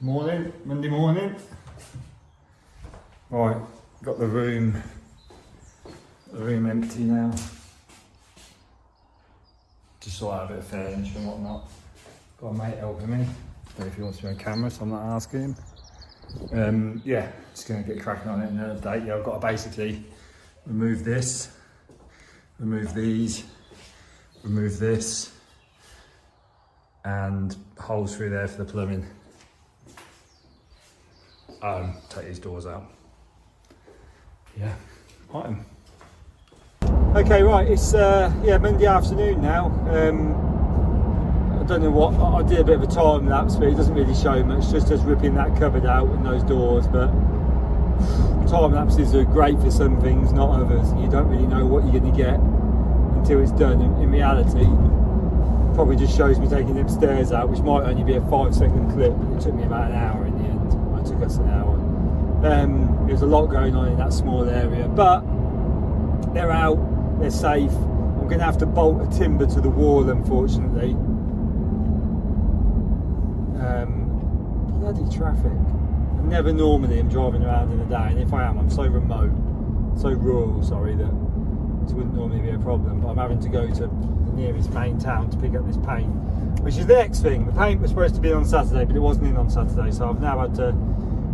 Morning, Monday morning. Right, got the room empty now. Just sort out a bit of furniture and whatnot. Got a mate helping me. Don't know if he wants to be on camera, so I'm not asking him. Yeah, just gonna get cracking on it and update. Yeah, I've got to basically remove this, remove these, remove this, and holes through there for the plumbing. Take these doors out. Yeah, right. Okay, right, it's Monday afternoon now. I don't know what, I did a bit of a time lapse, but it doesn't really show much, just as ripping that cupboard out and those doors, but time lapses are great for some things, not others. You don't really know what you're going to get until it's done. In reality, it probably just shows me taking them stairs out, which might only be a 5-second clip. It took me about an hour in the end. It took us an hour. There's a lot going on in that small area, but they're out, they're safe. I'm going to have to bolt a timber to the wall, unfortunately. Bloody traffic. I never normally am driving around in the day, and if I am, I'm so remote, so rural, sorry, that this wouldn't normally be a problem, but I'm having to go to the nearest main town to pick up this paint, which is the next thing. The paint was supposed to be in on Saturday, but it wasn't in on Saturday, so I've now had to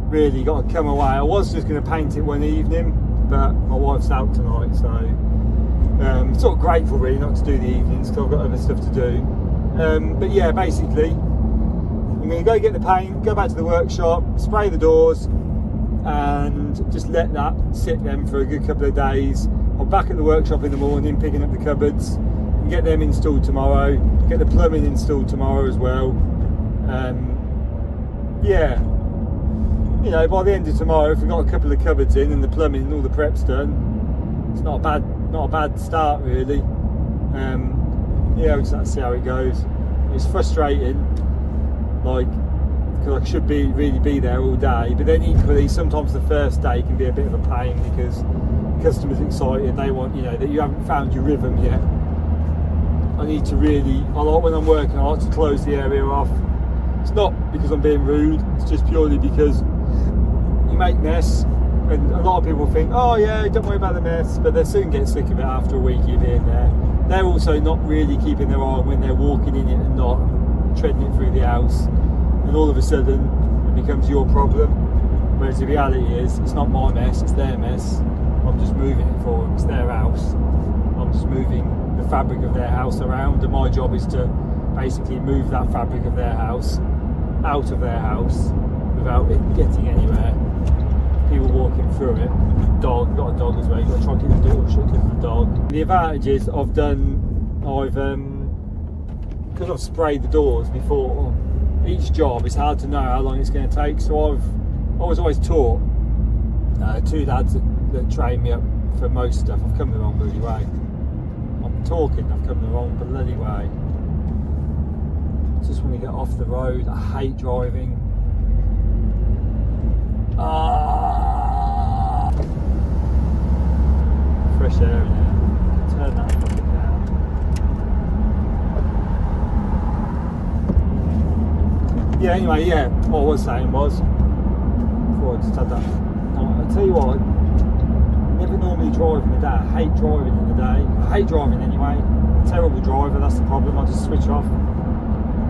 really got to come away. I was just going to paint it one evening, but my wife's out tonight, so it's sort of grateful really not to do the evenings because I've got other stuff to do. But yeah, basically I'm going to go get the paint, go back to the workshop, spray the doors, and just let that sit then for a good couple of days. I'm back at the workshop in the morning picking up the cupboards and get them installed tomorrow, get the plumbing installed tomorrow as well. Yeah, you know, by the end of tomorrow, if we've got a couple of cupboards in and the plumbing and all the prep's done, it's not a bad start really. Yeah, we'll just have to see how it goes. It's frustrating, like, because I should really be there all day, but then equally sometimes the first day can be a bit of a pain because the customer's excited, they want, you know, that you haven't found your rhythm yet. I need to really, when I'm working, I like to close the area off. It's not because I'm being rude, it's just purely because you make mess, and a lot of people think, oh yeah, don't worry about the mess, but they soon get sick of it after a week of being there. They're also not really keeping their eye when they're walking in it and not treading it through the house, and all of a sudden it becomes your problem, whereas the reality is it's not my mess, it's their mess. I'm just moving it for them, it's their house. I'm just moving the fabric of their house around, and my job is to basically move that fabric of their house out of their house without it getting anywhere. People walking through it. Dog, got a dog as well. You've got to try and keep the door shut because of the dog. The advantages because I've sprayed the doors before, each job, it's hard to know how long it's going to take. So I was always taught, two lads that trained me up for most stuff. I've come the wrong bloody way. I've come the wrong bloody way. Just want to get off the road. I hate driving. Fresh air in here. Turn that fucking down. Yeah, anyway, yeah, what I was saying was, before I just had that, I'll tell you what, I never normally drive in the day. I hate driving in the day. I hate driving anyway. I'm a terrible driver, that's the problem. I just switch off,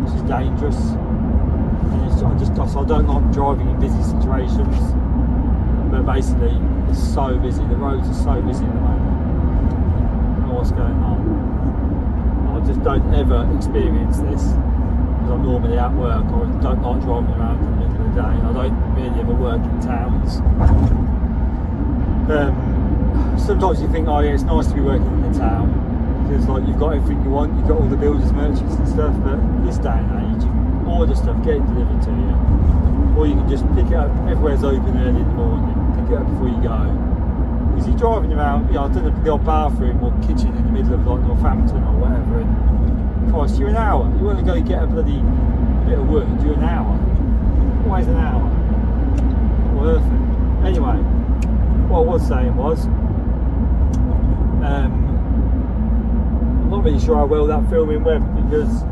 which is dangerous. I don't like driving in busy situations, but basically it's so busy, the roads are so busy at the moment. I don't know what's going on. I just don't ever experience this because I'm normally at work, or don't like driving around in the middle of the day, and I don't really ever work in towns. Sometimes you think, oh yeah, it's nice to be working in the town because like you've got everything you want, you've got all the builders merchants and stuff, but this day and age you can order stuff, get it delivered to you, or you can just pick it up. Everywhere's open early in the morning, pick it up before you go, because you're driving around, you know, I don't know, the old bathroom or kitchen in the middle of like Northampton or whatever, and cost you an hour. You want to go get a bloody bit of wood, you're an hour. Why is an hour? Worth it. Anyway, what I was saying was, I'm not really sure how well that filming went because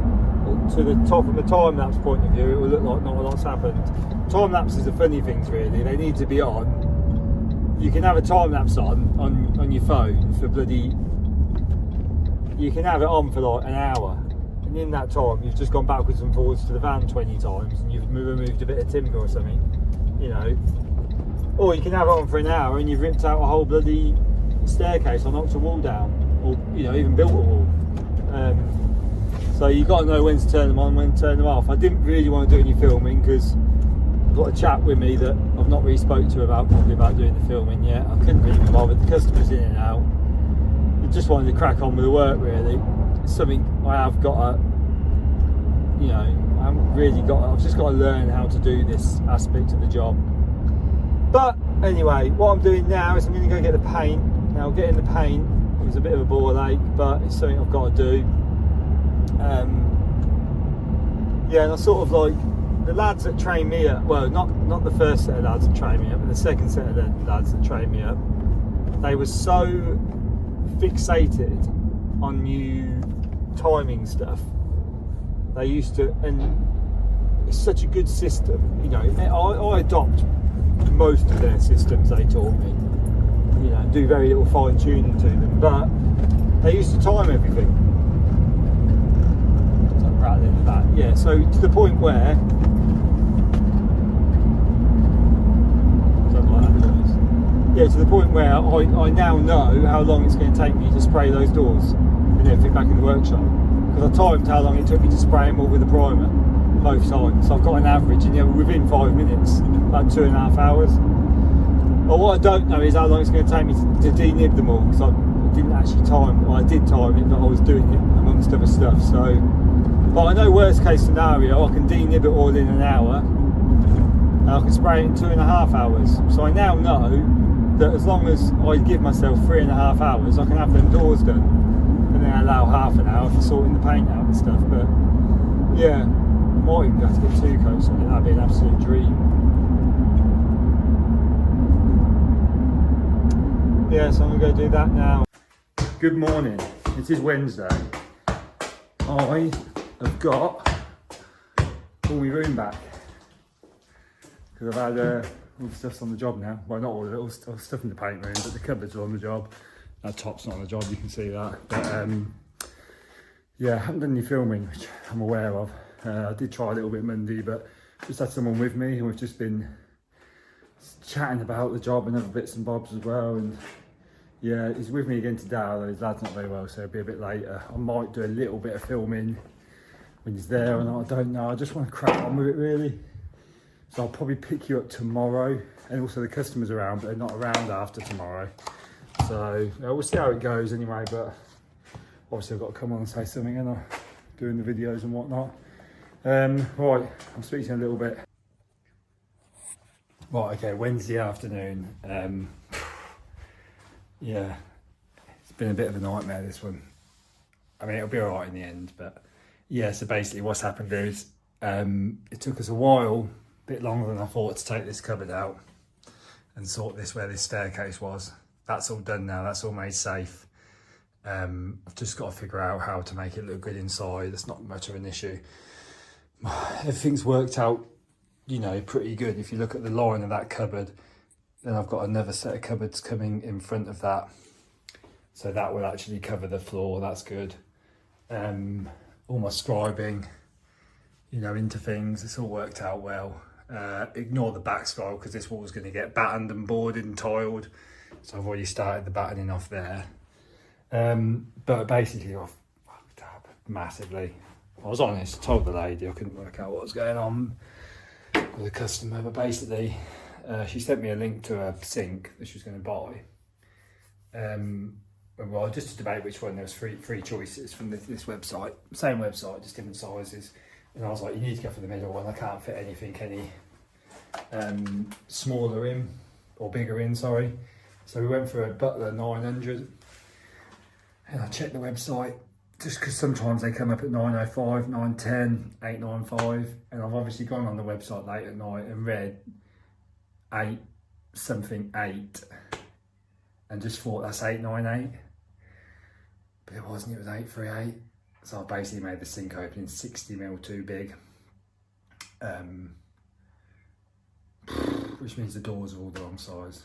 to the top from a time lapse point of view, it will look like not a lot's happened. Time lapses are funny things, really. They need to be on. You can have a time lapse on your phone for bloody. You can have it on for like an hour, and in that time you've just gone backwards and forwards to the van 20 times, and you've removed a bit of timber or something, you know. Or you can have it on for an hour and you've ripped out a whole bloody staircase or knocked a wall down, or you know, even built a wall. So you've got to know when to turn them on, when to turn them off. I didn't really want to do any filming because I've got a chap with me that I've not really spoke to about doing the filming yet. I couldn't really be bothered. The customers in and out. I just wanted to crack on with the work, really. It's something I have got to, you know, I haven't really got. I've just got to learn how to do this aspect of the job. But anyway, what I'm doing now is I'm going to go get the paint. Now, getting the paint is a bit of a ball ache, but it's something I've got to do. Yeah, and I sort of like the lads that train me up. Well, not the first set of lads that train me up, but the second set of lads that train me up. They were so fixated on new timing stuff. They used to, and it's such a good system. You know, I adopt most of their systems they taught me. You know, do very little fine tuning to them, but they used to time everything. Rattling that, yeah. So to the point where, yeah, to the point where I now know how long it's going to take me to spray those doors and everything back in the workshop, because I timed how long it took me to spray them all with a primer both times. So I've got an average, and yeah, within 5 minutes, about 2.5 hours. But what I don't know is how long it's going to take me to denib them all, because I didn't actually time. Well, I did time it, but I was doing it amongst other stuff. So, but I know worst case scenario, I can denib it all in an hour, and I can spray it in 2.5 hours. So I now know that as long as I give myself 3.5 hours, I can have them doors done, and then I allow half an hour for sorting the paint out and stuff. But yeah, I might even have to get 2 coats on it. That'd be an absolute dream. Yeah, so I'm going to go do that now. Good morning. It is Wednesday. I have got all my room back because I've had all the stuff's on the job now. Well, not all of it, all stuff in the paint room, but the cupboards are on the job. That top's not on the job, you can see that. But yeah, I haven't done any filming, which I'm aware of. I did try a little bit Monday, but just had someone with me and we've just been chatting about the job and other bits and bobs as well. And yeah, he's with me again today, although his lad's not very well, so it'll be a bit later. I might do a little bit of filming when he's there, and I don't know. I just want to crack on with it, really. So I'll probably pick you up tomorrow, and also the customers are around, but they're not around after tomorrow. So we'll see how it goes anyway, but obviously I've got to come on and say something, and I'm doing the videos and whatnot. Right, I'll speak to you in a little bit. Right, okay, Wednesday afternoon. Yeah, it's been a bit of a nightmare, this one. I mean, it'll be all right in the end, but yeah, so basically what's happened is it took us a while, a bit longer than I thought, to take this cupboard out and sort this where this staircase was. That's all done now, that's all made safe. I've just got to figure out how to make it look good inside. It's not much of an issue. Everything's worked out, you know, pretty good. If you look at the line of that cupboard, then I've got another set of cupboards coming in front of that. So that will actually cover the floor, that's good. All my scribing, you know, into things, it's all worked out well. Ignore the back scribe because this wall's going to get battened and boarded and tiled. So I've already started the battening off there. But basically I've fucked up massively. I was honest, told the lady I couldn't work out what was going on with the customer, but basically she sent me a link to a sink that she was going to buy. Well, just to debate which one. There was three choices from this website, same website, just different sizes. And I was like, you need to go for the middle one. I can't fit anything any smaller in, or bigger in, sorry. So we went for a Butler 900. And I checked the website, just because sometimes they come up at 905, 910, 895. And I've obviously gone on the website late at night and read 8 something 8. And just thought that's 898. But it wasn't, it was 838. So I basically made the sink opening 60mm too big, which means the doors are all the wrong size.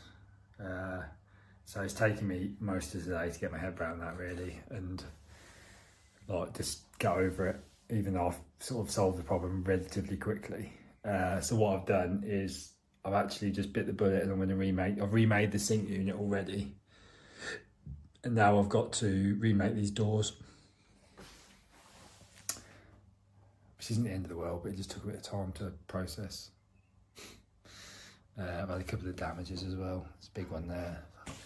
So it's taken me most of the day to get my head around that really, and like just get over it, even though I've sort of solved the problem relatively quickly. So what I've done is I've actually just bit the bullet, and I'm going to I've remade the sink unit already, and now I've got to remake these doors, which isn't the end of the world, but it just took a bit of time to process. I've had a couple of damages as well. It's a big one there,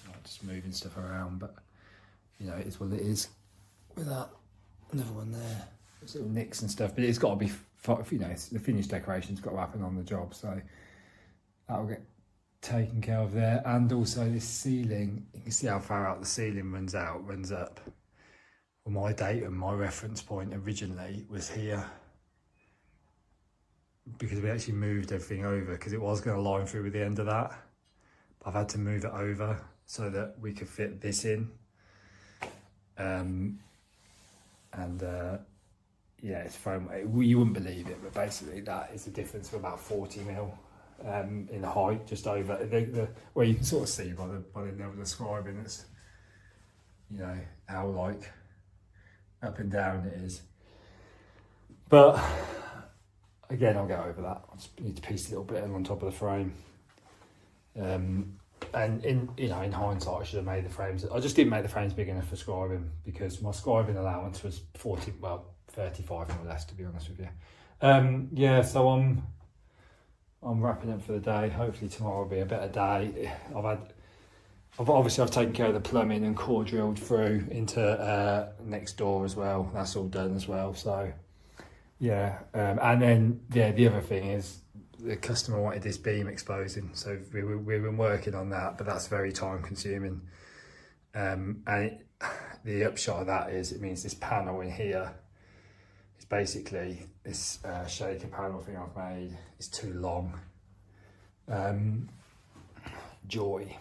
not just moving stuff around, but you know, it is what it is with that. Another one there, there's little nicks and stuff, but it's got to be, you know, the finished decoration's got to happen on the job, so that'll get taken care of there. And also this ceiling, you can see how far out the ceiling runs up. Well, my datum, my reference point originally was here, because we actually moved everything over, because it was going to line through with the end of that, but I've had to move it over so that we could fit this in. Yeah, it's thrown, you wouldn't believe it, but basically that is the difference of about 40mm in height, just over well, you can sort of see by the level of scribing, it's, you know, how like up and down it is. But again, I'll get over that. I just need to piece a little bit on top of the frame. And in hindsight, I should have made the frames. I just didn't make the frames big enough for scribing, because my scribing allowance was 35 or less, to be honest with you. Yeah, so I'm wrapping up for the day. Hopefully tomorrow will be a better day. I've taken care of the plumbing and core drilled through into next door as well. That's all done as well. So yeah, and then yeah, the other thing is the customer wanted this beam exposing, so we've been working on that, but that's very time consuming. And the upshot of that is it means this panel in here is basically this shaker panel thing I've made is too long. Joy.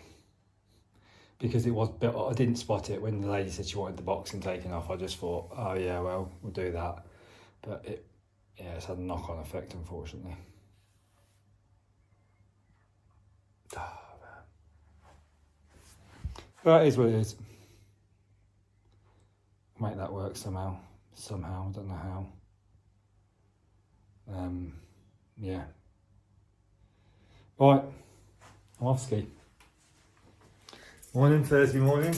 Because it was built, I didn't spot it when the lady said she wanted the boxing taken off. I just thought, oh yeah, well, we'll do that. But it's had a knock-on effect, unfortunately. Oh, but it is what it is. Make that work somehow, I don't know how. Yeah. Right, I'm off ski. Morning, Thursday morning.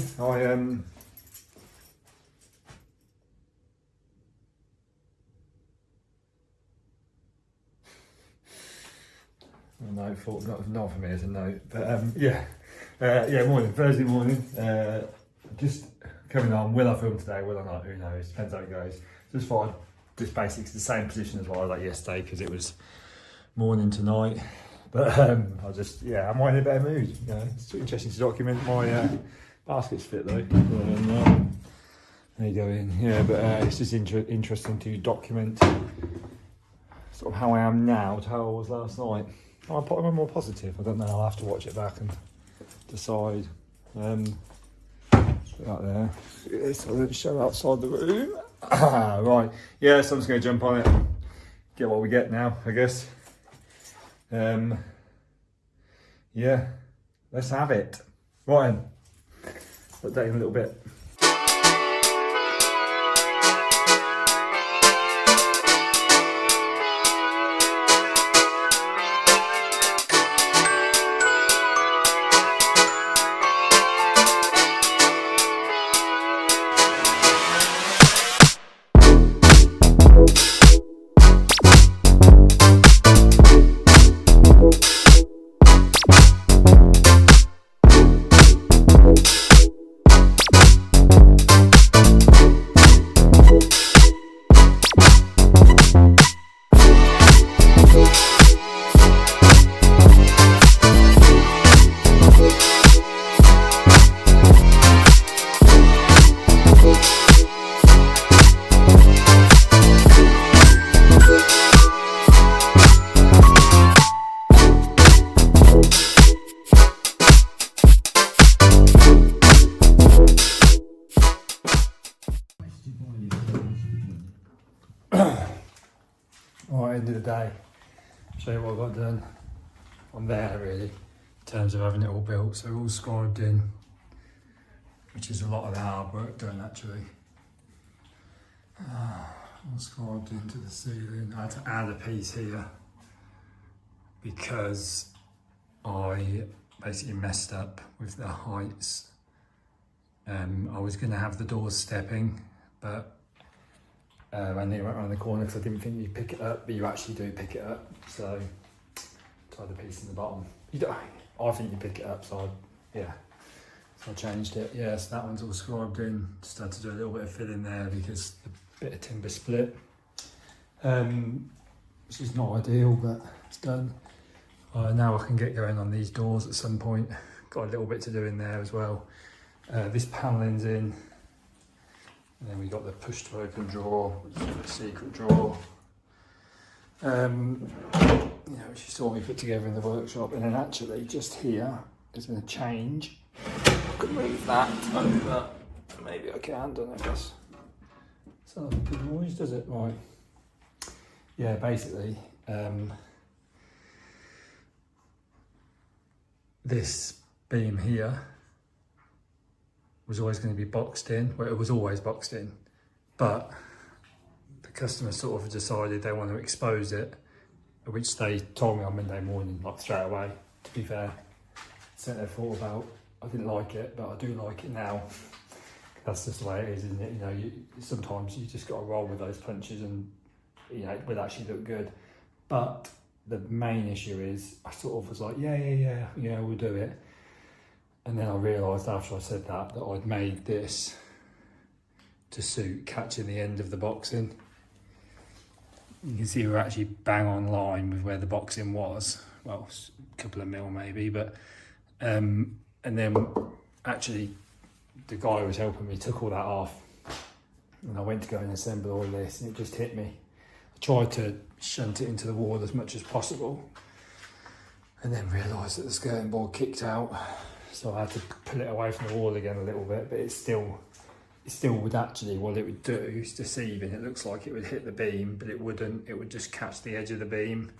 No, not for me as a note, but yeah, morning, Thursday morning. Just coming on. Will I film today? Will I not? Who knows? Depends how it goes. Just thought I'd just basically the same position as what I was at yesterday, because it was morning to night. But I'm in a better mood. You know, it's interesting to document. My baskets fit though. There you go in. Yeah, but it's just interesting to document sort of how I am now to how I was last night. I'm more positive. I don't know. I'll have to watch it back and decide. Put that there. So let's show outside the room. Right. Yeah, so I'm just going to jump on it. Get what we get now, I guess. Yeah, let's have it. Right then. Update in a little bit. show you what I got done on there really, in terms of having it all built. So all scribed in, which is a lot of the hard work done actually. All scribed into the ceiling. I had to add a piece here because I basically messed up with the heights. I was going to have the doors stepping, but I nearly went around the corner because I didn't think you'd pick it up, but you actually do pick it up. So tied the piece in the bottom. You don't, I think you pick it up, so so I changed it. Yeah, so that one's all scribed in. Just had to do a little bit of filling there because the bit of timber split, which is not ideal, but it's done. Now I can get going on these doors at some point. Got a little bit to do in there as well. This panelling's in, and then we got the push to open drawer, which is a secret drawer. Which you saw me put together in the workshop, and then actually just here there's been a change. I could move that over. Maybe I can, don't I guess. It's not a good noise, does it? Right. Yeah, basically, this beam here was always going to be boxed in. Well, it was always boxed in, but the customer sort of decided they want to expose it, which they told me on Monday morning, like straight away, to be fair. Something they thought about. I didn't like it, but I do like it now. That's just the way it is, isn't it? You know, sometimes you just got to roll with those punches and, it would actually look good. But the main issue is, I sort of was like, yeah, we'll do it. And then I realised after I said that I'd made this to suit catching the end of the boxing. You can see we're actually bang on line with where the boxing was. Well, a couple of mil maybe, but and then actually the guy who was helping me took all that off, and I went to go and assemble all this, and it just hit me. I tried to shunt it into the wall as much as possible, and then realised that the skirting board kicked out, so I had to pull it away from the wall again a little bit. But it still would actually, what it would do is deceiving. It looks like it would hit the beam, but it wouldn't. It would just catch the edge of the beam,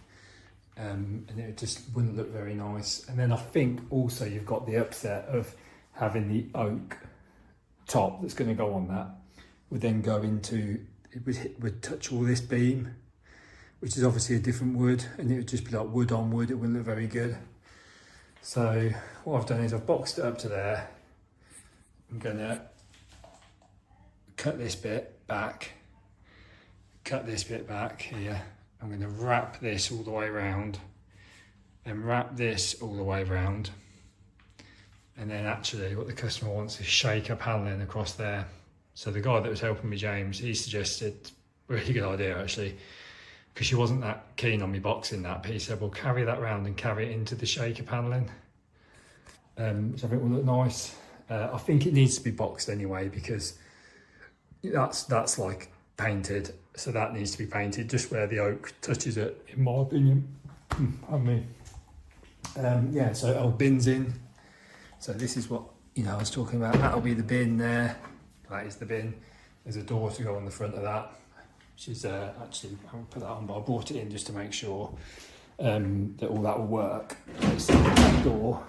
and it just wouldn't look very nice. And then I think also you've got the upset of having the oak top that's going to go on that would then go into, it would touch all this beam, which is obviously a different wood, and it would just be like wood on wood. It wouldn't look very good. So what I've done is I've boxed it up to there. I'm going to cut this bit back here. I'm going to wrap this all the way around, then wrap this all the way around, and then actually what the customer wants is shaker panelling across there. So the guy that was helping me, James, he suggested, really good idea actually, because she wasn't that keen on me boxing that, but he said, well, carry that round and carry it into the shaker panelling, which I think will look nice. I think it needs to be boxed anyway, because that's like painted, so that needs to be painted just where the oak touches it, in my opinion. Yeah, so our bin's in. So this is what I was talking about. That'll be the bin there. That is the bin. There's a door to go on the front of that, which is actually, I haven't put that on, but I brought it in just to make sure that all that will work. So that door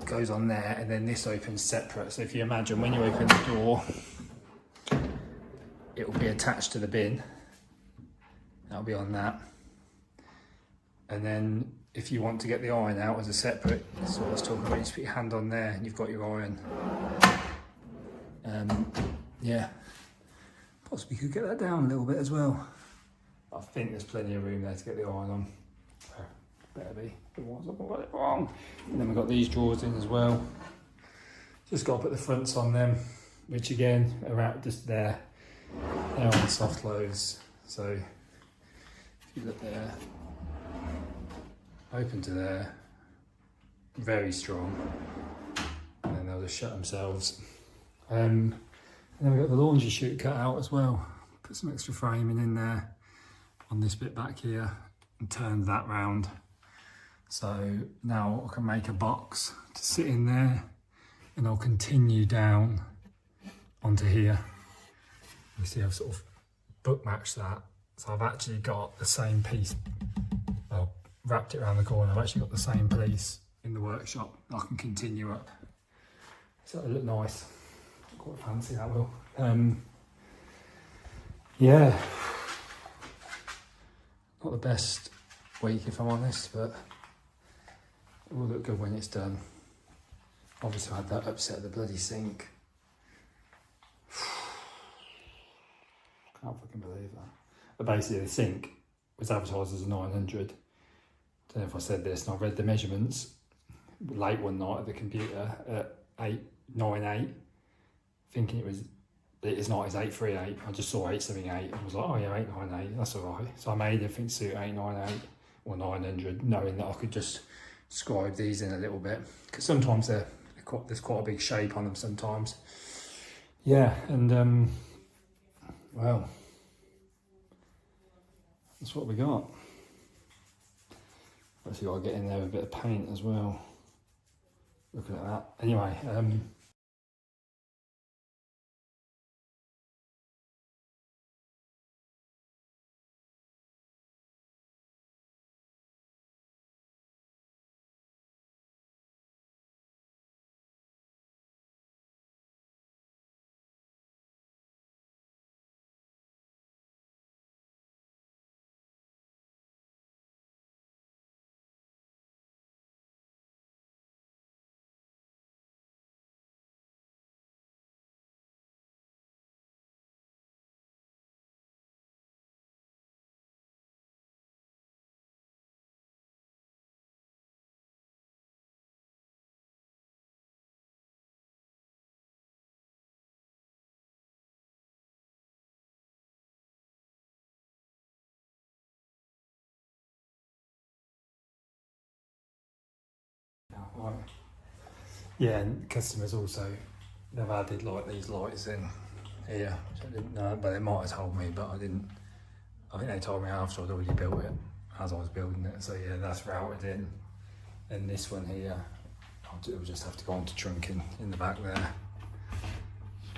goes on there, and then this opens separate. So if you imagine when you open the door, it will be attached to the bin. That'll be on that. And then if you want to get the iron out as a separate, that's what I was talking about, you just put your hand on there and you've got your iron. Yeah, possibly could get that down a little bit as well. I think there's plenty of room there to get the iron on. Better be, otherwise I've got it wrong. And then we've got these drawers in as well. Just got to put the fronts on them, which again are out just there. They're on soft loads. So if you look there, open to there, very strong, and then they'll just shut themselves. And then we've got the laundry chute cut out as well. Put some extra framing in there on this bit back here and turned that round. So now I can make a box to sit in there, and I'll continue down onto here. You see I've sort of bookmatched that So I've actually got the same piece, well, wrapped it around the corner. I've actually got the same piece in the workshop. I can continue up. So it'll look nice. Quite fancy, that will. Yeah. Not the best week, if I'm honest, but it will look good when it's done. Obviously I had that upset the bloody sink. Can't fucking believe that. But basically the sink was advertised as a 900. Don't know if I said this, and I read the measurements late one night at the computer at 898, thinking it's not, it's 838. I just saw 878 and was like, oh yeah, 898, that's alright. So I made everything suit 898 or 900, knowing that I could just scribe these in a little bit, because sometimes there's quite a big shape on them sometimes. Yeah, and well, that's what we got. Actually got to get in there with a bit of paint as well. Looking at that. Anyway, right. Yeah, and customers also, they've added like these lights in here, which I didn't know, but they might have told me, but I didn't. I think they told me after I'd already built it, as I was building it. So yeah, that's routed in. And this one here, I'll just have to go on to trunking in the back there.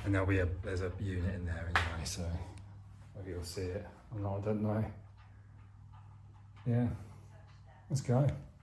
And there's a unit in there anyway, so maybe you'll see it. I don't know. Yeah, let's go.